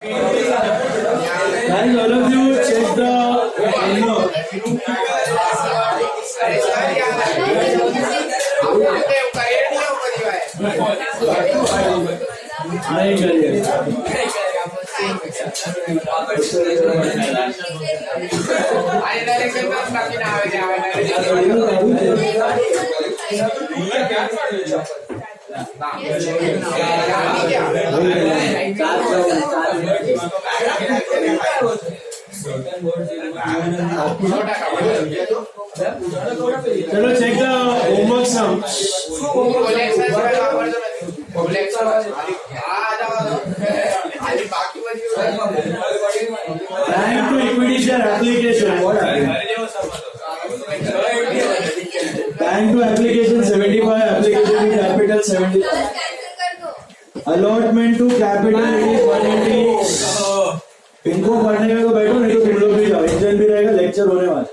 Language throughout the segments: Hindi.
Guys, all of you check the menu. नहीं करिए। चलो check the homework sum. Time to equity share application. What are you? Time to application 75. Application to capital 70. Allotment to capital is 180. इनको पढ़ने में तो बैठो, नहीं तो तुम लोग भी जाओ, एग्जाम भी रहेगा, लेक्चर होने वाला।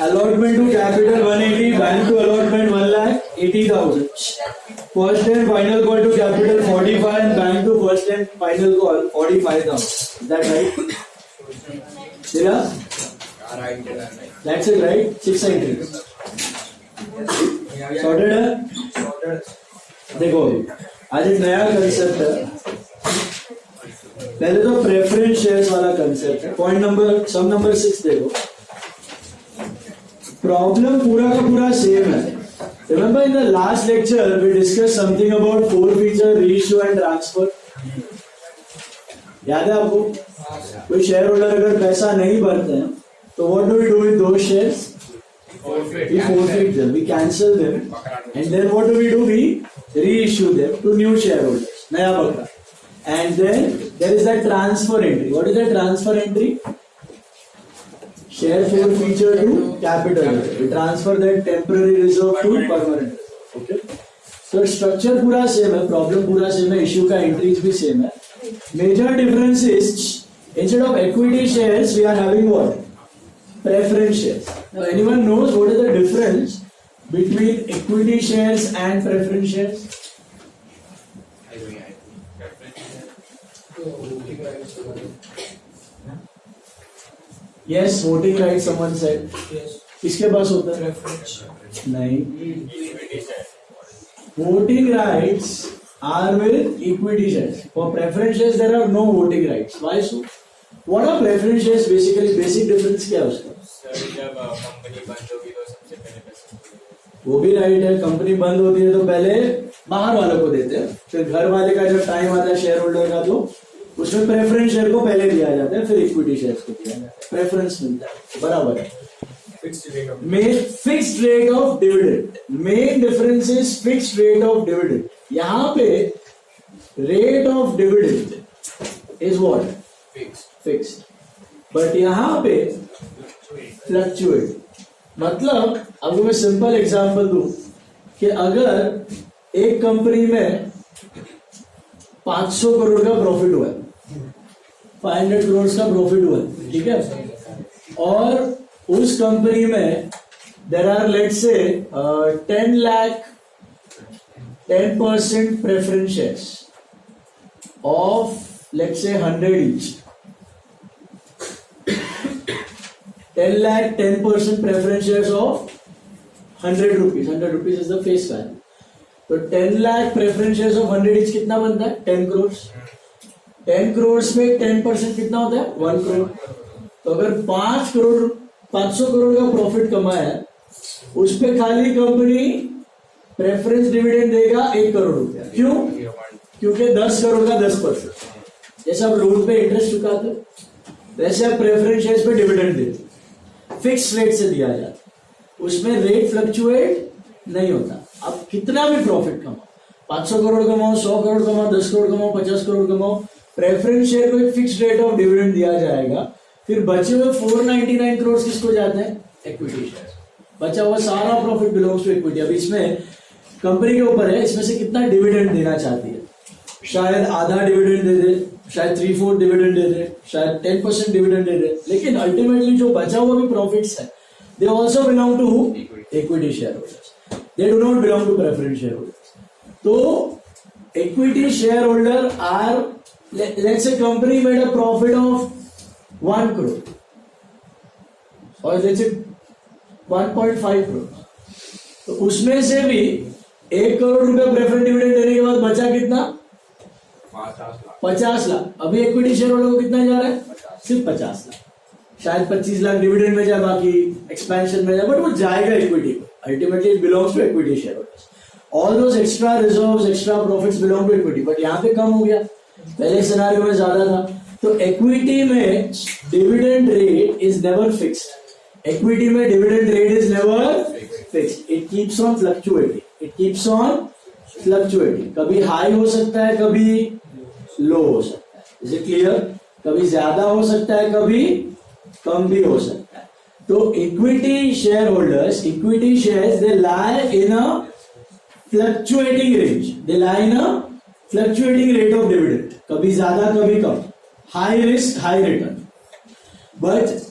Allotment to capital 180, bank to allotment 1,80,000. First and final call to capital 45 and bank to first and final call 45,000. Is that right? Yeah? That's it, right? 6 entries. Sorted है? देखो आज एक नया कंसेप्ट है। पहले तो प्रेफरेंस शेयर्स वाला कंसेप्ट है। पॉइंट नंबर सम नंबर 6 देखो। प्रॉब्लम पूरा का पूरा सेम है। Remember in the last lecture we discussed something about forfeiture, reissue and transfer. याद है आपको? कोई शेयर होल्डर अगर पैसा नहीं भरते हैं तो what do we do with those shares? We forfeit them, we cancel them, and then what do? We reissue them to new shareholders. नया बकरा. And then there is that transfer entry. What is that transfer entry? Share forfeiture to capital. We transfer that temporary reserve to permanent. Okay. So structure पूरा सेम है, problem पूरा सेम है, issue का entries भी सेम है. Major difference is instead of equity shares we are having what? Preference shares. Now anyone knows what is the difference between equity shares and preference shares? Yes, voting rights someone said. Yes. किसके पास होता है? नहीं. Voting rights are with equity shares. For preference shares there are no voting rights. Why so? What are preference shares basically? Basic difference क्या है उसका? जब कंपनी बंद होगी तो सबसे पहले पैसे वो भी राइट है। कंपनी बंद होती है तो पहले बाहर वालों को देते हैं, फिर घर वाले का जब टाइम आता है शेयर होल्डर का तो उसमें प्रेफरेंस शेयर को पहले दिया जाता है, फिर इक्विटी शेयर्स को दिया जाता है, प्रेफरेंस मिलता है। बराबर है। Fixed rate of dividend. Main difference is fixed rate of dividend. यहाँ पे rate of dividend is what? Fixed. But यहाँ पे फ्लक्चुएट। मतलब अब मैं सिंपल एग्जांपल दूं कि अगर एक कंपनी में 500 करोड़ का प्रॉफिट हुआ है, 500 करोड़ का प्रॉफिट हुआ है, ठीक है, और उस कंपनी में there are let's say 10 lakh 10% preference shares of let's say 100 each. 10 lakh 10% preference shares of 100 rupees. 100 rupees is the face value. तो 10 lakh preference shares of 100 each कितना बनता है? 10 करोड़. 10 करोड़ में 10% कितना होता है? 1 करोड़. तो अगर 500 करोड़ का प्रॉफिट कमाया है, उस पे खाली कंपनी प्रेफरेंस डिविडेंड देगा 1 करोड़ रुपया। क्यों? क्योंकि 10 करोड़ का 10%। जैसे आप लोन पे इंटरेस्ट चुकाते हो वैसे आप प्रेफरेंस शेयर्स पे डिविडेंड देते, फिक्स रेट से दिया जाता, उसमें रेट फ्लक्चुएट नहीं होता। अब कितना भी प्रॉफिट कमाओ, 500 करोड़ कमाओ, 100 करोड़ कमाओ, 10 करोड़ कमाओ, 50 करोड़ कमाओ, प्रेफरेंस शेयर को एक फिक्स रेट ऑफ डिविडेंड दिया जाएगा। फिर बचे हुए 499 करोड़ किसको जाते हैं? Equity share. बचा हुआ सारा प्रॉफिट बिलोंग्स टू इक्विटी। अब इसमें कंपनी के ऊपर है इसमें से कितना डिविडेंड देना चाहती है। शायद आधा डिविडेंड दे दे, शायद 3/4 डिविडेंड दे दे, शायद 10% डिविडेंड दे दे, लेकिन अल्टीमेटली जो बचा हुआ भी प्रॉफिट्स है they also belong to who? Equity shareholders. They do not belong to preference shareholders. तो equity shareholder are, let's say company made a profit of 1 crore और let's say 1.5 crore, तो उसमें से भी 1 करोड़ रुपए प्रेफरेंस डिविडेंड देने के बाद बचा कितना? 50 लाख। अभी इक्विटी शेयर होल्डर को कितना जा रहा है? सिर्फ 50 लाख। शायद 25 लाख डिविडेंड में जाए, बाकी एक्सपेंशन में जाए, बट वो जाएगा इक्विटी को। Ultimately it belongs to equity share holders. All those extra reserves, extra profits belong to equity, but यहाँ पे कम हो गया, पहले सिनेरियो में ज्यादा था। तो इक्विटी में dividend rate is never fixed. Equity में dividend rate is never fixed, it keeps on fluctuating, it keeps on fluctuating. कभी हाई हो सकता है, कभी लो हो सकता है। Is it clear? कभी ज्यादा हो सकता है, कभी कम भी हो सकता है। तो equity share holders, equity shares, they lie in a fluctuating range, they lie in a fluctuating rate of dividend, कभी ज्यादा कभी कम, high risk high return. But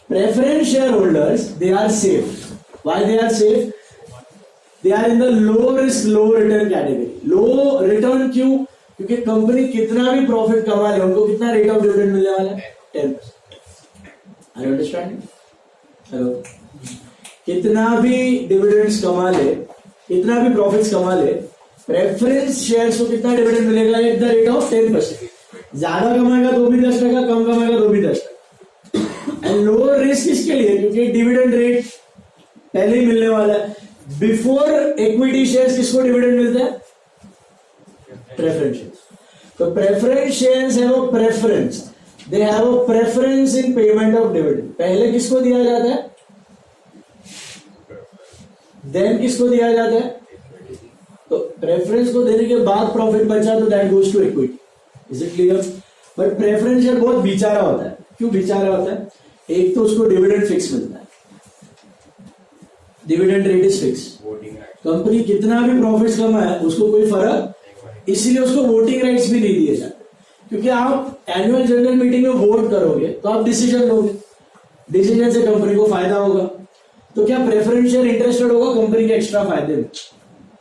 preference shareholders, they are safe. Why they are safe? They are in the low risk low return category. Low return क्यों? क्योंकि कंपनी कितना भी प्रॉफिट कमा ले, उनको कितना रेट ऑफ डिविडेंड मिलने वाला है? 10%। Are you understanding? हेलो, कितना भी डिविडेंड्स कमा ले, कितना भी प्रॉफिट्स कमा ले, प्रेफरेंस शेयर्स को कितना डिविडेंड मिलेगा? At the rate of 10%। ज्यादा कमाएगा तो भी 10%, कम कमाएगा तो भी 10%। एंड लोअर रिस्क इसके लिए क्योंकि डिविडेंड रेट पहले ही मिलने वाला है। बिफोर इक्विटी शेयर्स किसको डिविडेंड मिलता है? Preference shares. तो preference shares have a preference, they have a preference in payment of dividend. पहले किसको दिया जाता है? देन किसको दिया जाता है? तो प्रेफरेंस को देने के बाद प्रॉफिट बचा तो that goes to equity. Is it clear? But preference share बहुत बेचारा होता है। क्यों बेचारा होता है? एक तो उसको डिविडेंड फिक्स मिलता है, dividend rate is fix. Company कितना भी प्रॉफिट्स कमाए उसको कोई फर्क, इसलिए उसको वोटिंग राइट्स भी नहीं दिए जाते। क्योंकि आप एनुअल जनरल मीटिंग में वोट करोगे तो आप डिसीजन लोगे, डिसीजन से कंपनी को फायदा होगा। तो क्या प्रेफरेंस शेयर इंटरेस्टेड होगा कंपनी के एक्स्ट्रा फायदे में?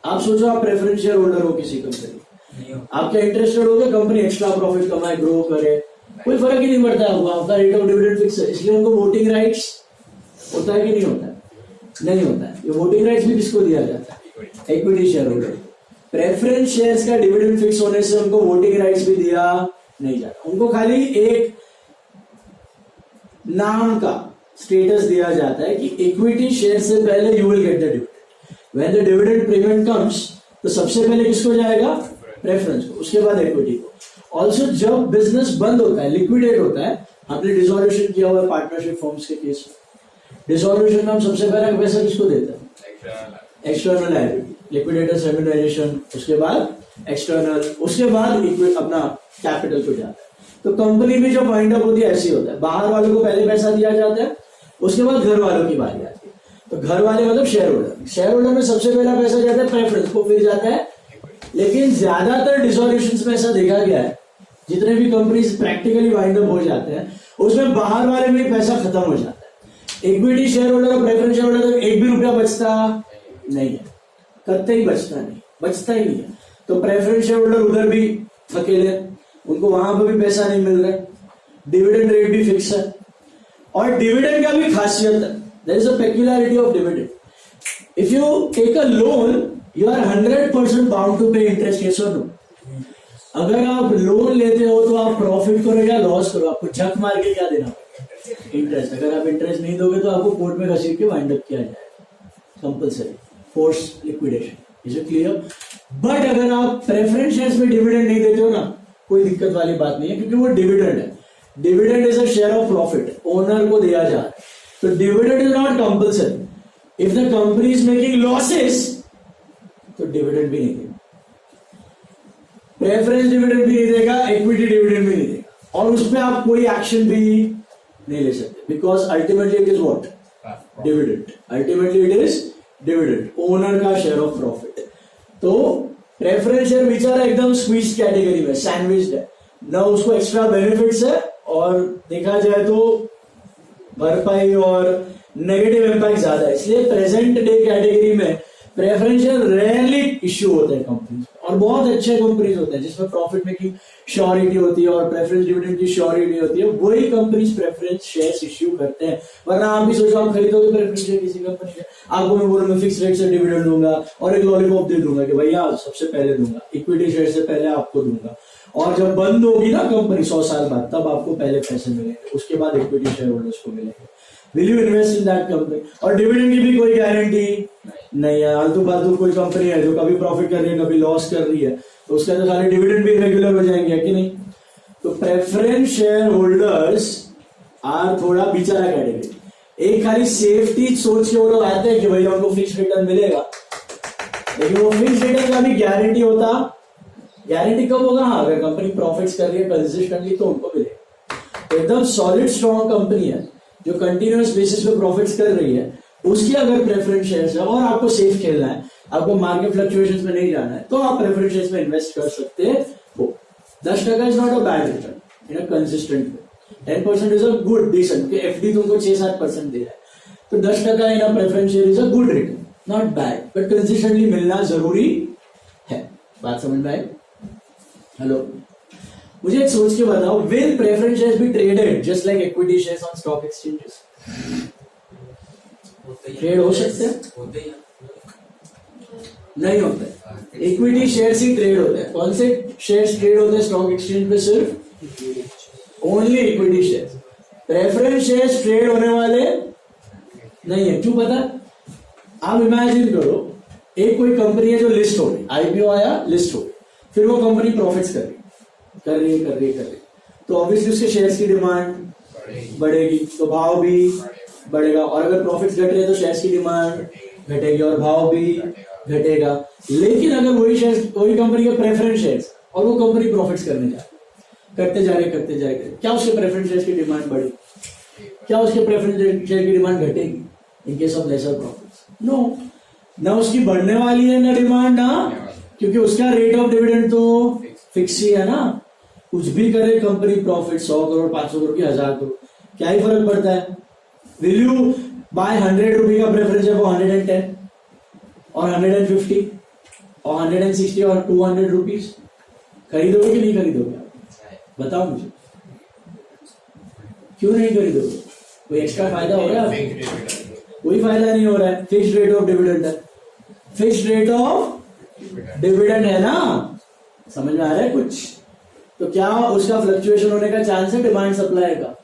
आप सोचो आप प्रेफरेंस शेयर होल्डर हो किसी कंपनी, आप क्या इंटरेस्टेड होगे कंपनी एक्स्ट्रा प्रॉफिट कमाए, ग्रो करे? कोई फर्क ही नहीं पड़ता आपको, आपका रेट ऑफ डिविडेंड फिक्स है। इसलिए उनको वोटिंग राइट्स होता है कि नहीं होता है? नहीं होता है। ये वोटिंग राइट्स भी किसको दिया जाता है? Equity share holder. Preference shares का डिविडेंड फिक्स होने से उनको वोटिंग राइट्स भी दिया नहीं जाता, उनको खाली एक नाम का स्टेटस दिया जाता है कि इक्विटी शेयर से पहले you will get the dividend. When the dividend payment comes तो सबसे पहले किसको जाएगा? प्रेफरेंस को, उसके बाद इक्विटी को। ऑल्सो जब बिजनेस बंद होता है, लिक्विडेट होता है, हमने डिसॉल्यूशन किया हुआ है पार्टनरशिप फॉर्म्स के केस में। डिसॉल्यूशन में हम सबसे पहले पैसा किसको देते हैं? एक्सटर्नल लायबिलिटी, लिक्विडेटर्स रेम्यूनरेशन, उसके बाद एक्सटर्नल, उसके बाद अपना कैपिटल को जाता है। तो कंपनी भी जब वाइंड अप होती है ऐसे होता है, बाहर वालों को पहले पैसा दिया जाता है, उसके बाद घर वालों की बारी आती है। तो घर वाले मतलब शेयर होल्डर, शेयर होल्डर में सबसे पहला पैसा जाता है प्रेफरेंस को, फिर जाता है। लेकिन ज्यादातर डिसॉल्यूशन में ऐसा देखा गया है, जितने भी कंपनीज प्रैक्टिकली वाइंड अप हो जाते हैं उसमें बाहर वाले में पैसा खत्म हो जाता है। इक्विटी शेयर होल्डर और प्रेफरेंस शेयर होल्डर तक एक भी रुपया बचता नहीं है, कतई बचता नहीं, बचता ही नहीं है। तो प्रेफरेंस शेयर होल्डर उधर भी अकेले, उनको वहां पर भी पैसा नहीं मिल रहा है, डिविडेंड रेट भी फिक्स है। और डिविडेंड का भी खासियत है, there is a peculiarity of dividend. If you take a loan you are 100% bound to pay interest, yes और नो? अगर आप लोन लेते हो तो आप प्रॉफिट करो या लॉस करो, आपको झक मार के क्या देना? इंटरेस्ट। अगर आप इंटरेस्ट नहीं दोगे तो आपको कोर्ट में घसीट के वाइंड अप किया जाएगा, compulsory force liquidation. Is it clear? But अगर आप प्रेफरेंस शेयर्स में डिविडेंड नहीं देते हो ना, कोई दिक्कत वाली बात नहीं है, क्योंकि वो डिविडेंड है। Dividend is a share of profit, owner को दिया जा रहा है। तो dividend is not compulsory. If the company is making losses तो डिविडेंड भी नहीं देगा, प्रेफरेंस डिविडेंड भी नहीं देगा, इक्विटी डिविडेंड भी नहीं देगा, और उस पर आप कोई एक्शन भी नहीं ले सकते, because ultimately it is what? Dividend. Ultimately it is dividend, owner का शेयर ऑफ प्रॉफिट। तो प्रेफरेंस शेयर बेचारा एकदम स्क्वीज कैटेगरी में, सैंडविच है, ना उसको एक्स्ट्रा बेनिफिट्स है, और देखा जाए तो भरपाई और नेगेटिव इंपैक्ट ज्यादा है। इसलिए प्रेजेंट डे कैटेगरी में प्रेफरेंस शेयर रेयरली इश्यू होते हैं कंपनी और बहुत अच्छे कंपनीज होते हैं जिसमें प्रॉफिट मेकिंग श्योरिटी होती है और प्रेफरेंस डिविडेंड की श्योरिटी होती है, वही कंपनीज प्रेफरेंस शेयर्स इश्यू करते हैं। वरना आप भी सोचो आप खरीदोगे प्रेफरेंस शेयर किसी कंपनी के, आपको मैं बोलूंगा फिक्स रेट से डिविडेंड दूंगा और एक लॉलीपॉप दे दूंगा कि भैया सबसे पहले दूंगा, इक्विटी शेयर से पहले आपको दूंगा, और जब बंद होगी ना कंपनी 100 साल बाद तब आपको पहले पैसे मिलेंगे, उसके बाद इक्विटी शेयर होल्डर्स को मिलेंगे। Will you invest in that company? और डिविडेंड की भी कोई गारंटी नहीं है। आलतू फालतू कोई कंपनी है जो कभी प्रॉफिट कर रही है कभी लॉस कर रही है, तो उसका तो सारे डिविडेंड भी रेगुलर हो जाएंगे कि नहीं? तो प्रेफरेंस शेयर होल्डर्स आर थोड़ा बेचारा कैटेगरी। एक खाली सेफ्टी सोच के वो लोग आते हैं कि भैया उनको फिक्स रिटर्न मिलेगा, लेकिन वो फिक्स रिटर्न का भी गारंटी होता, गारंटी कब होगा? हाँ, अगर कंपनी प्रॉफिट्स कर रही है कंसिस्टेंटली तो उनको मिलेगा। एकदम सॉलिड स्ट्रॉन्ग कंपनी है जो कंटिन्यूअस बेसिस पे प्रॉफिट्स कर रही है, उसकी अगर प्रेफरेंस शेयर्स है और आपको सेफ खेलना है, आपको मार्केट फ्लक्चुएशंस में नहीं जाना है, तो आप प्रेफरेंस शेयर्स में इन्वेस्ट कर सकते हो। 10% is not a bad return in a consistent way. 10% is a good decent. FD तुमको 6-7% दे रहा है, तो 10% in a preference share is a good return, not bad, but consistently मिलना जरूरी है। बात समझ में आई? हेलो, मुझे एक सोच के बताओ, will preference shares B traded just like equity shares on stock exchanges? Trade हो सकते हैं? नहीं होते। इक्विटी शेयर्स ही ट्रेड होते हैं। कौन से शेयर्स ट्रेड होते हैं स्टॉक एक्सचेंज पे? सिर्फ only equity shares. Preference shares trade होने वाले नहीं है। क्यों पता? आप इमेजिन करो, एक कोई कंपनी है जो लिस्ट हो गई, आईपीओ आया, लिस्ट हो गई, फिर वो कंपनी प्रॉफिट्स कर रही है, तो ऑब्वियसली उसके शेयर्स की डिमांड बढ़ेगी, तो भाव भी बढ़ेगा, और अगर प्रॉफिट्स घट रहे हैं तो शेयर्स की डिमांड घटेगी और भाव भी घटेगा। लेकिन अगर वही शेयर्स, वही कंपनी के प्रेफरेंस शेयर्स, और वो कंपनी प्रॉफिट्स करते जा रहे, क्या उसके प्रेफरेंस शेयर्स की डिमांड बढ़ेगी? क्या उसके प्रेफरेंस शेयर की डिमांड घटेगी in case of lesser profits? No, ना उसकी बढ़ने वाली है ना डिमांड, ना, क्योंकि उसका रेट ऑफ डिविडेंड तो फिक्स ही है ना। कुछ भी करे कंपनी प्रॉफिट 100 करोड़ 500 करोड़ की 1000 करोड़, क्या ही फर्क पड़ता है? विल यू बाय 100 रुपए का प्रेफरेंस है वो 110 और 150 और 160 और 200 रुपीज खरीदोगे कि नहीं खरीदोगे? बताओ मुझे, क्यों नहीं खरीदोगे? कोई एक्स्ट्रा फायदा हो रहा है? कोई फायदा नहीं हो रहा है। फिक्स्ड रेट ऑफ डिविडेंड है, फिक्स्ड रेट ऑफ डिविडेंड है ना। समझ में आ रहा है कुछ? तो क्या उसका फ्लक्चुएशन होने का चांस है डिमांड सप्लाई का?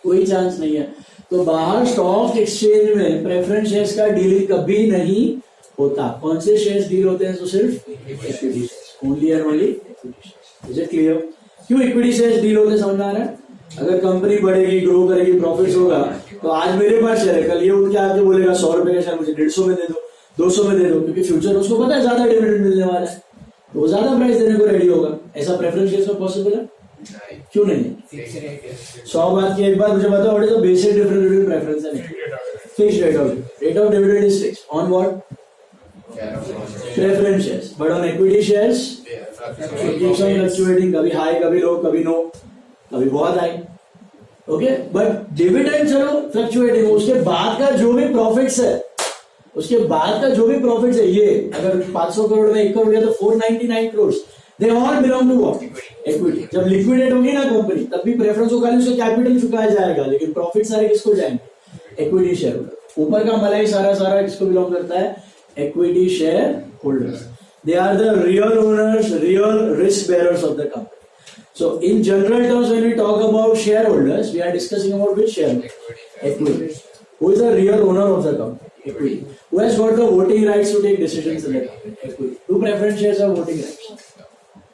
कोई चांस नहीं है। तो बाहर स्टॉक एक्सचेंज में प्रेफरेंस शेयर्स का डीलिंग कभी नहीं होता। कौन से शेयर्स डील होते हैं? तो सिर्फ equity shares, only and only equity shares. Is it clear? क्यों इक्विटी शेयर्स डील होते हैं? समझ आ रहा है? अगर कंपनी बढ़ेगी, ग्रो करेगी, प्रॉफिट्स होगा, तो आज मेरे पास शेयर है, कल ये उठ के आके बोलेगा 100 रुपए का शेयर मुझे 150 में दे दो, 200 में दे दो, क्योंकि फ्यूचर उसको पता है ज्यादा डिविडेंड मिलने वाला है, तो वो ज्यादा प्राइस देने को रेडी होगा। ऐसा प्रेफरेंस शेयर्स में पॉसिबल है? क्यों नहीं? 100 बात की एक बात मुझे बताओ, what is the basic difference between preference and fixed rate of dividend is fixed on what? Preference shares, but on equity shares keeps on fluctuating, कभी हाई कभी लो, कभी नो, कभी बहुत हाई। ओके, बट डिविडेंड चलो फ्लक्चुएटिंग, उसके बाद का जो भी प्रॉफिट्स है, उसके बाद का जो भी प्रॉफिट्स है, ये अगर 500 करोड़ में 1 करोड़ गया तो 499 crore, they all belong to what? Equity. जब लिक्विडेट होगी ना कंपनी, तब भी प्रेफरेंस को खाली उसका कैपिटल चुकाया जाएगा, लेकिन प्रॉफिट सारे किसको जाएंगे? Equity share holder. ऊपर का मलाई सारा किसको बिलोंग करता है? Equity share holders. They are the real owners, real risk bearers of the company. So in general terms, when we talk about shareholders, we are discussing about which shareholder? Equity. Who is the real owner of the company? Equity. Who has got the voting rights to take decisions in the company? Equity. Do preference shares have voting rights?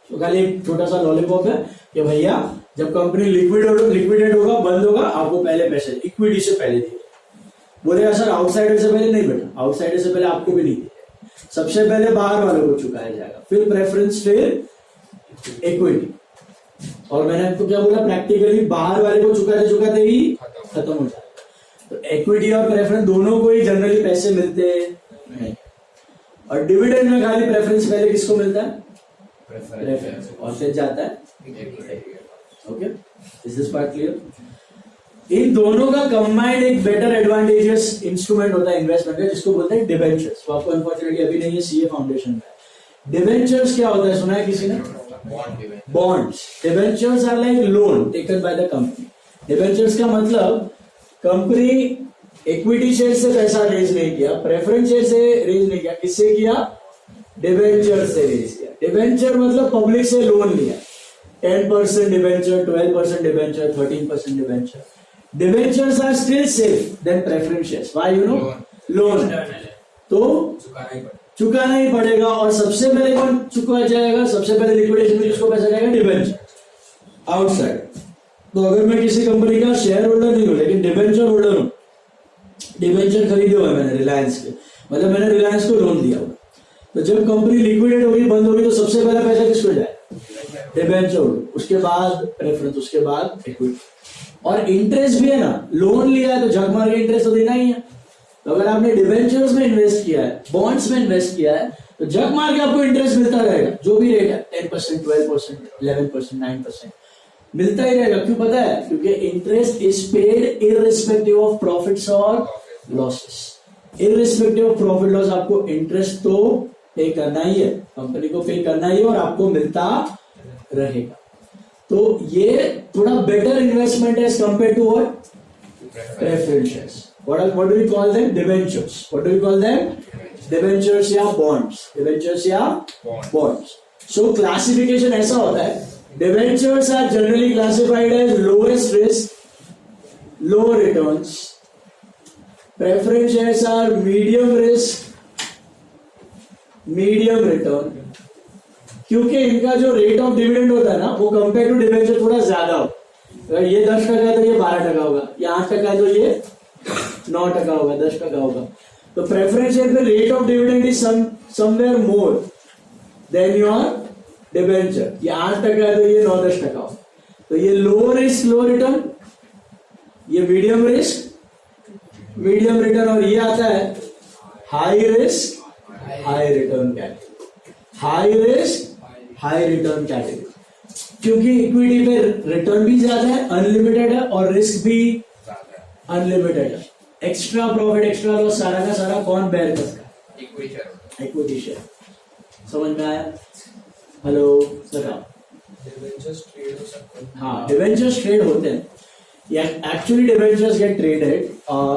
So खाली एक छोटा सा लॉलीपॉप है कि भैया जब कंपनी लिक्विडेट होगा, बंद होगा, आपको पहले पैसे इक्विटी से पहले दिए। बोलेगा सर आउटसाइडर से पहले नहीं बेटा, आउटसाइडर से पहले आपको भी नहीं दिए, सबसे पहले बाहर वालों को चुकाया जाएगा, फिर प्रेफरेंस, फिर इक्विटी। और मैंने आपको क्या बोला? प्रैक्टिकली बाहर वाले को चुकाते ही खत्म हो जाता है। तो इक्विटी और प्रेफरेंस दोनों को ही जनरली पैसे मिलते नहीं, और डिविडेंड में खाली प्रेफरेंस पहले किसको मिलता है? प्रेफरेंस, और फिर जाता है। Okay, is this part clear? इन दोनों का कंबाइंड एक बेटर एडवांटेजेस इंस्ट्रूमेंट होता है इन्वेस्टमेंट का, जिसको बोलते हैं डिबेंचर्स। वो आपको अनफॉर्चुनेटली अभी नहीं है, सीए फाउंडेशन में। डिबेंचर्स क्या होता है, सुना है किसी ने? Bonds. Debentures are like loan taken by the company. Debentures का मतलब कंपनी इक्विटी शेयर से पैसा रेज नहीं किया, प्रेफरेंस शेयर से रेज नहीं किया, किससे किया? डिबेंचर से रेज किया। डिबेंचर मतलब पब्लिक से लोन लिया, 10% debenture, 12% debenture, 13% debenture. Debentures are still safe than preference shares. Why? You know, loan तो चुकाना ही पड़ेगा। और सबसे पहले कौन चुका जाएगा? सबसे पहले लिक्विडेशन में किसको पैसा जाएगा? Debenture, outside. तो अगर मैं किसी कंपनी का शेयर होल्डर नहीं हूं लेकिन डिबेंचर होल्डर हूं, डिबेंचर खरीदे हुए मैंने रिलायंस के, मतलब मैंने रिलायंस को लोन दिया हुआ, तो जब कंपनी लिक्विडेट होगी, बंद होगी, तो सबसे पहला पैसा किसको जाए? डिबेंचर होल्डर, उसके बाद प्रेफरेंस, उसके बाद इक्विटी। और इंटरेस्ट भी है ना, लोन लिया है तो झक मार के इंटरेस्ट तो देना ही है। तो अगर आपने डिबेंचर्स में इन्वेस्ट किया है, बॉन्ड्स में इन्वेस्ट किया है, तो झक मार के आपको इंटरेस्ट मिलता रहेगा, जो भी रेट है, 10%, 12%, 11%, 9%, मिलता ही रहेगा। क्यों पता है? क्योंकि interest is paid irrespective of profits और लॉसेस। इररिस्पेक्टिव ऑफ प्रॉफिट लॉस आपको इंटरेस्ट तो पे करना ही है, कंपनी को पे करना ही है, और आपको मिलता रहेगा। तो ये थोड़ा बेटर इन्वेस्टमेंट है as compare to what? Preference shares. What do we call them? Debentures. What do we call them? Debentures या bonds. Debentures या bonds. So classification ऐसा होता है, debentures are generally classified as lowest risk, low returns. Preference shares are medium risk, medium return. क्योंकि इनका जो रेट ऑफ डिविडेंड होता है ना, वो कंपेयर टू डिबेंचर थोड़ा ज्यादा होता है। अगर ये 10% है तो ये 12% होगा, या 8% है तो ये 9% होगा, 10% होगा। तो प्रेफरेंस शेयर पे rate of dividend is somewhere more than your debenture. ये 8% है तो ये 9-10% होगा। तो ये लो रिस्क लो रिटर्न, ये मीडियम रिस्क मीडियम रिटर्न, और ये आता है high risk high return category. High risk high return category, क्योंकि इक्विटी पे रिटर्न भी ज्यादा है, अनलिमिटेड है, और रिस्क भी अनलिमिटेड है। एक्स्ट्रा प्रॉफिट, एक्स्ट्रा लॉस सारा का सारा कौन बेयर करता है? Equity share. समझ में आया? हेलो बताओ। डिबेंचर्स ट्रेड हो सकते हैं? हाँ, डिबेंचर्स ट्रेड होते हैं। एक्चुअली डिबेंचर्स गेट ट्रेडेड,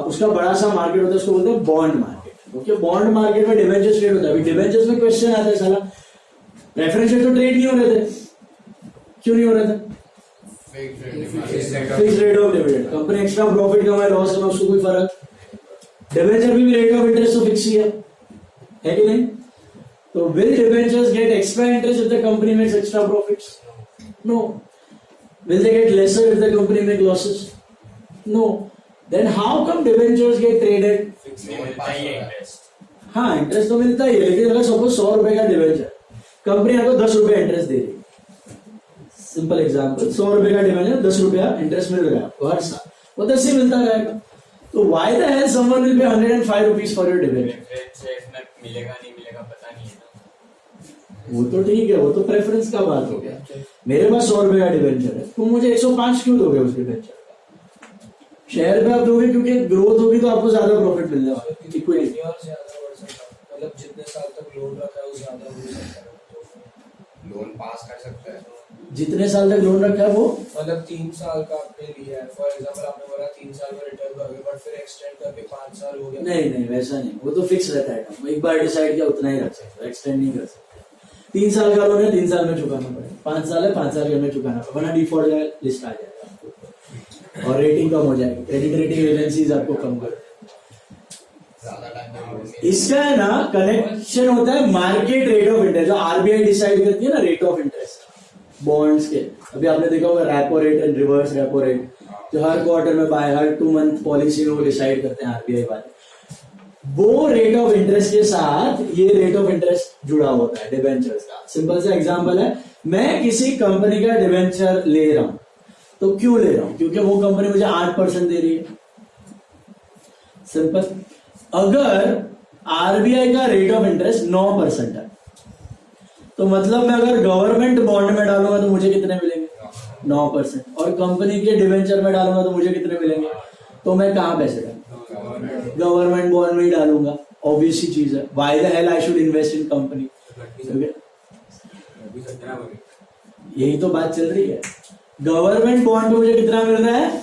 उसका बड़ा सा मार्केट होता है, उसको बोलते हैं bond market. Okay, bond market में डिबेंचर्स ट्रेड होता है। अभी डिबेंचर्स में क्वेश्चन आता है, साला प्रेफरेंस शेयर तो ट्रेड नहीं हो रहे थे, क्यों नहीं हो रहे थे? Fix rate of dividend. Company extra profit कमाए, लॉस कमाए, उसको कोई फर्क? डिबेंचर भी रेट ऑफ इंटरेस्ट तो फिक्स ही है कि नहीं? तो will debentures get extra interest if the company makes extra profits? No. Will they get lesser if the company make losses? No. Then how come debentures get traded? हाँ, इंटरेस्ट तो मिलता ही है, लेकिन अगर सपोज 100 रुपए का डिबेंचर, कंपनी आपको 10 रुपए इंटरेस्ट दे रही, सिंपल एग्जांपल, 100 रुपए का डिबेंचर 10 रुपया इंटरेस्ट मिल रहा है आपको हर साल, वो 10 ही मिलता रहेगा। तो why the hell someone will pay 105 rupees for your debenture? मिलेगा नहीं मिलेगा पता नहीं है। वो तो ठीक है, वो तो प्रेफरेंस का बात हो गया। मेरे पास 100 रुपए का डिबेंचर है, तुम मुझे 105 क्यों दोगे उस डिबेंचर का? शेयर पे आप दोगे क्योंकि ग्रोथ होगी तो आपको ज्यादा प्रॉफिट मिलने वाला है। इक्विटी और ज्यादा बढ़ सकता है, मतलब जितने साल तक लोन रखा है वो ज्यादा हो सकता है, लोन पास कर सकता है। जितने साल तक लोन रखा है वो, मतलब 3 साल का आपने लिया है, फॉर एग्जांपल आपने बोला 3 साल में रिटर्न करोगे, बट फिर एक्सटेंड करके 5 साल हो गया। नहीं वैसा नहीं, वो तो फिक्स रहता है, एक बार डिसाइड किया उतना ही रख सकते, एक्सटेंड नहीं कर सकते। 3 साल का लोन है, 3 साल में चुकाना पड़ेगा, 5 साल है, 5 साल में चुकाना पड़ेगा, वरना डिफॉल्ट का लिस्ट आ जाएगा और रेटिंग कम हो जाएगी, क्रेडिट रेटिंग एजेंसीज आपको कम कर। इसका है ना कनेक्शन होता है मार्केट रेट ऑफ इंटरेस्ट, जो आरबीआई डिसाइड करती है ना रेट ऑफ इंटरेस्ट बॉन्ड्स के। अभी आपने देखा होगा repo rate and reverse repo rate, जो हर क्वार्टर में बाय हर 2 मंथ पॉलिसी में वो डिसाइड करते हैं आरबीआई वाले। वो रेट ऑफ इंटरेस्ट के साथ ये रेट ऑफ इंटरेस्ट जुड़ा होता है डिबेंचर्स का। सिंपल सा एग्जांपल है, मैं किसी कंपनी का डिबेंचर ले रहा हूं, तो क्यों ले रहा हूं? क्योंकि वो कंपनी मुझे 8% दे रही है, सिंपल। अगर आरबीआई का रेट ऑफ इंटरेस्ट 9% है, तो मतलब मैं अगर गवर्नमेंट बॉन्ड में डालूंगा तो मुझे कितने मिलेंगे? 9%। और कंपनी के डिवेंचर में डालूंगा तो मुझे कितने मिलेंगे? तो मैं कहाँ पैसे डालूंगा? गवर्नमेंट बॉन्ड में ही डालूंगा, ऑब्वियस ही चीज है। Why the hell I should invest in company? यही तो बात चल रही है। गवर्नमेंट बॉन्ड में मुझे कितना मिल रहा है?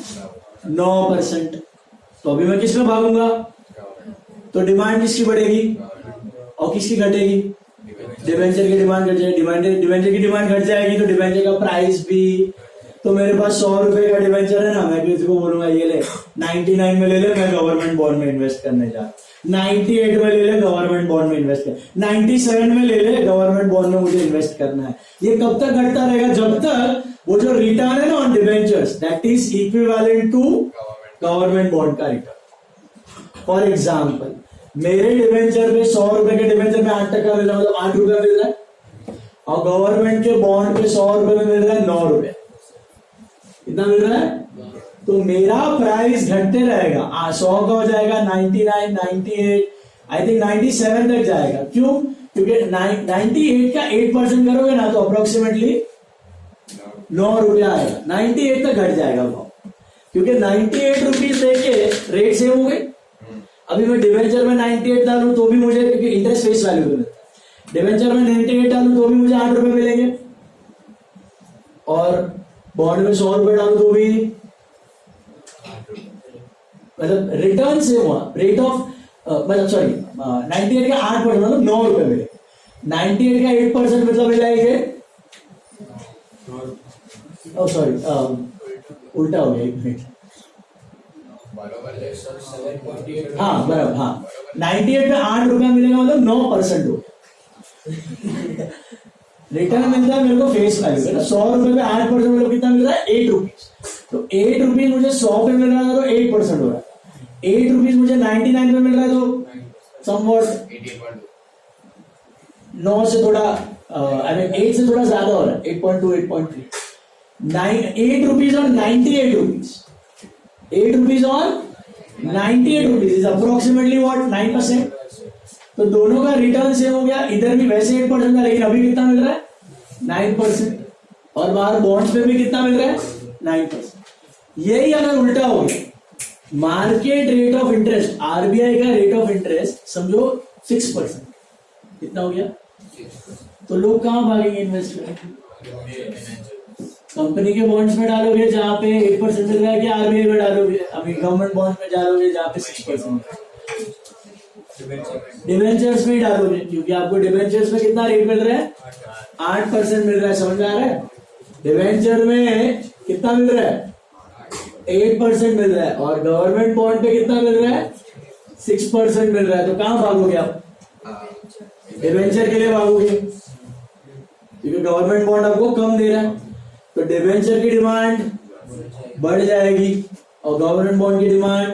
9%। तो अभी मैं किस में भागूंगा? तो डिमांड किसकी बढ़ेगी और किसकी घटेगी? डिवेंचर की डिमांड घट जाएगी। डिवेंचर की डिमांड घट जाएगी तो डिवेंचर का प्राइस भी। तो मेरे पास 100 रुपए का डिवेंचर है ना, मैं किसी को बोलूंगा ये ले 99 में ले ले, मैं गवर्नमेंट बॉन्ड में इन्वेस्ट करने जा। 98 में ले ले, गवर्नमेंट बॉन्ड में इन्वेस्ट कर। 97 में ले ले, गवर्नमेंट बॉन्ड में मुझे इन्वेस्ट करना है। ये कब तक घटता रहेगा? जब तक वो जो रिटर्न है ना on debentures, that is equivalent to government bond का रिटर्न। फॉर एग्जाम्पल, मेरे डिवेंचर पे 100 रुपए के डिवेंचर में 8% मिल रहा है, मतलब 8 रुपए मिल रहा है, और गवर्नमेंट के बॉन्ड पे 100 रुपए में मिल रहा है 9 रुपए। कितना मिल रहा है? तो मेरा प्राइस घटते रहेगा। 100 का हो जाएगा 99, 98, आई थिंक 97 तक जाएगा। क्यों? क्योंकि 98 का 8% करोगे ना तो अप्रोक्सीमेटली 9 रुपया आएगा। 98 तक घट जाएगा भाव, क्योंकि 98 रुपीज लेके रेट सेव हो गई। अभी मैं डिवेंचर में 98 डालू तो भी मुझे, क्योंकि इंटरेस्ट फेस वैल्यू पे मिलता है, डिवेंचर में 98 डालू तो भी मुझे 8 रुपए मिलेंगे, और बॉन्ड में 100 रुपए डालू तो भी, मतलब रिटर्न से हुआ रेट ऑफ, मतलब सॉरी 98 का 8% मतलब 9 रुपए मिले। 98 का 8% मतलब मिलाएंगे, सॉरी उल्टा हो गया, 1 मिनट। हाँ बराबर, हाँ 98 में 8 रुपया मिलेगा मतलब 9% हो। रिटर्न मिलता है मेरे को फेस वैल्यू पे। 100 रुपए में 8% मतलब कितना मिल रहा है? 8 रुपीज। तो 8 रुपीज मुझे 100 पे मिल रहा था तो 8% हो रहा है। 8 रुपीज मुझे 99 पे मिल रहा है तो समवॉट 9 से थोड़ा, आई मीन 8 से थोड़ा ज्यादा हो रहा है, 8.2, 8.3। 8 रुपीज और 98 रुपीज, 8 रुपीज और 98 रुपीज इज अप्रोक्सीमेटली व्हाट? 9%। तो दोनों का रिटर्न सेम हो गया। इधर भी वैसे 8% था, लेकिन अभी कितना मिल रहा है? 9%। और बाहर बॉन्ड्स पे भी कितना मिल रहा है? 9%। यही अगर उल्टा हो गया, market rate of interest, RBI का रेट ऑफ इंटरेस्ट समझो 6%, कितना हो गया? तो लोग कहां भागेंगे इन्वेस्ट करेंगे? कंपनी के बॉन्ड्स में डालोगे जहां पे 8% मिल रहा है, कि आरबीआई में डालोगे, अभी गवर्नमेंट बॉन्ड में डालोगे जहां पे 6%? डिवेंचर्स में ही डालोगे, क्योंकि आपको डिवेंचर्स में कितना रेट मिल रहा है? 8% मिल रहा है। समझ में आ रहा है? डिवेंचर में कितना मिल रहा है? 8% मिल रहा है, और गवर्नमेंट बॉन्ड पे कितना मिल रहा है? 6% मिल रहा है। तो कहां भागोगे आप? डिवेंचर के लिए भागोगे, क्योंकि गवर्नमेंट बॉन्ड आपको कम दे रहा है। तो डिवेंचर की डिमांड बढ़ जाएगी और गवर्नमेंट बॉन्ड की डिमांड